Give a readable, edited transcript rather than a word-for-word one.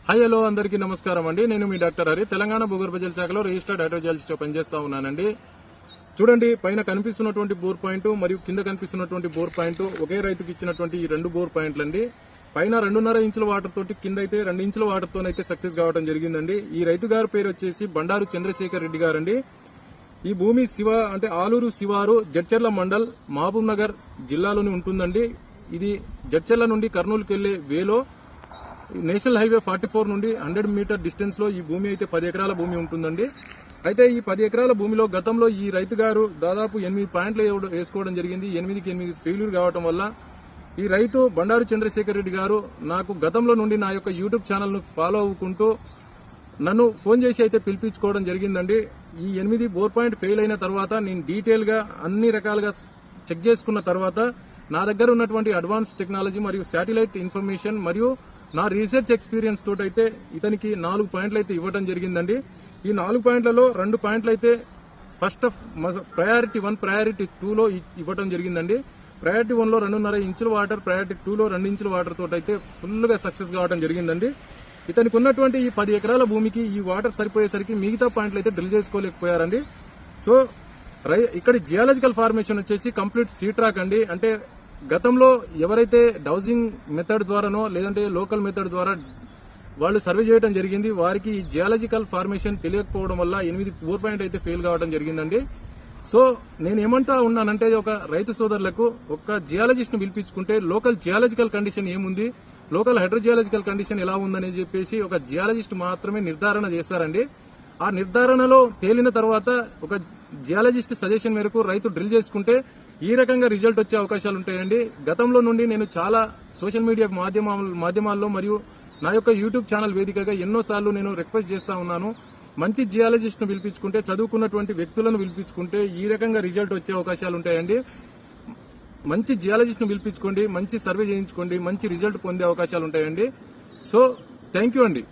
Hi hello అందరికీ నమస్కారం అండి. నేను మీ డాక్టర్ హరి, తెలంగాణ భూగర్భ జల శాఖలో రిజిస్టర్డ్ హైడ్రోజియాలజిస్ట్ పనిచేస్తా ఉన్నానండి. చూడండి, పైన కనిపిస్తున్నటువంటి బోర్ పాయింట్ మరియు కింద కనిపిస్తున్నటువంటి బోర్ పాయింట్ ఒకే రైతుకి ఇచ్చినటువంటి ఈ రెండు బోర్ పాయింట్లు అండి. పైన 2.5 ఇంచుల వాటర్ తోటి, కింద అయితే 2 ఇంచుల వాటర్ తోనైతే సక్సెస్ కావడం జరిగిందండి. ఈ రైతు గారి పేరు వచ్చేసి బండారు చంద్రశేఖర్ రెడ్డి గారండి. ఈ భూమి ఆలూరు శివారు, జడ్చర్ల మండల్, మహబూబ్ నగర్ జిల్లాలోని ఉంటుందండి. ఇది జడ్చర్ల నుండి కర్నూలుకి వెళ్లే వేలో నేషనల్ హైవే 44 నుండి 100 మీటర్ డిస్టెన్స్ లో ఈ భూమి అయితే 10 ఎకరాల భూమి ఉంటుందండి. అయితే ఈ 10 ఎకరాల భూమిలో గతంలో ఈ రైతు గారు దాదాపు 8 పాయింట్లు వేసుకోవడం జరిగింది. 8కి 8 ఫెయిల్యూర్ కావడం వల్ల ఈ రైతు బండారు చంద్రశేఖర్ రెడ్డి గారు నాకు గతంలో నుండి నా యొక్క యూట్యూబ్ ఛానల్ ను ఫాలో అవ్వుకుంటూ నన్ను ఫోన్ చేసి అయితే పిలిపించుకోవడం జరిగిందండి. ఈ 8 బోర్ పాయింట్ ఫెయిల్ అయిన తర్వాత నేను డీటెయిల్ గా అన్ని రకాలుగా చెక్ చేసుకున్న తర్వాత నా దగ్గర ఉన్నటువంటి అడ్వాన్స్ టెక్నాలజీ మరియు శాటిలైట్ ఇన్ఫర్మేషన్ మరియు నా రీసెర్చ్ ఎక్స్పీరియన్స్ తోటైతే ఇతనికి 4 పాయింట్లు అయితే ఇవ్వడం జరిగిందండి. ఈ 4 పాయింట్లలో 2 పాయింట్లు అయితే ఫస్ట్ ఆఫ్ ప్రయారిటీ 1, ప్రయారిటీ 2లో ఇవ్వడం జరిగిందండి. ప్రయారిటీ 1లో 2.5 ఇంచుల వాటర్, ప్రయారిటీ 2లో 2 ఇంచుల వాటర్ తోటైతే ఫుల్ గా సక్సెస్ కావడం జరిగిందండి. ఇతనికి ఉన్నటువంటి ఈ 10 ఎకరాల భూమికి ఈ వాటర్ సరిపోయేసరికి మిగతా పాయింట్లు అయితే డ్రిల్ చేసుకోలేకపోయారండి. సో ఇక్కడ జియాలజికల్ ఫార్మేషన్ వచ్చేసి కంప్లీట్ సీట్రాక్ అండి. అంటే గతంలో ఎవరైతే డౌజింగ్ మెథడ్ ద్వారానో లేదంటే లోకల్ మెథడ్ ద్వారా వాళ్ళు సర్వే చేయడం జరిగింది, వారికి ఈ జియాలజికల్ ఫార్మేషన్ తెలియకపోవడం వల్ల 8 బోర్ పాయింట్ అయితే ఫెయిల్ కావడం జరిగిందండి. సో నేను ఏమంటా ఉన్నానంటే, ఒక రైతు సోదరులకు ఒక జియాలజిస్ట్ ను పిలిపించుకుంటే లోకల్ జియాలజికల్ కండిషన్ ఏముంది, లోకల్ హైడ్రోజియాలజికల్ కండిషన్ ఎలా ఉందని చెప్పేసి ఒక జియాలజిస్ట్ మాత్రమే నిర్ధారణ చేస్తారండి. ఆ నిర్ధారణలో తేలిన తర్వాత ఒక జియాలజిస్ట్ సజెషన్ మేరకు రైతు డ్రిల్ చేసుకుంటే ఈ రకంగా రిజల్ట్ వచ్చే అవకాశాలు ఉంటాయండి. గతంలో నుండి నేను చాలా సోషల్ మీడియా మాధ్యమాల్లో మరియు నా యొక్క యూట్యూబ్ ఛానల్ వేదికగా ఎన్నోసార్లు నేను రిక్వెస్ట్ చేస్తా ఉన్నాను, మంచి జియాలజిస్ట్ ను పిలిపించుకుంటే, చదువుకున్నటువంటి వ్యక్తులను పిలిపించుకుంటే ఈ రకంగా రిజల్ట్ వచ్చే అవకాశాలు ఉంటాయండి. మంచి జియాలజిస్ట్ ను పిలిపించుకోండి, మంచి సర్వే చేయించుకోండి, మంచి రిజల్ట్ పొందే అవకాశాలు ఉంటాయండి. సో థ్యాంక్ యూ అండి.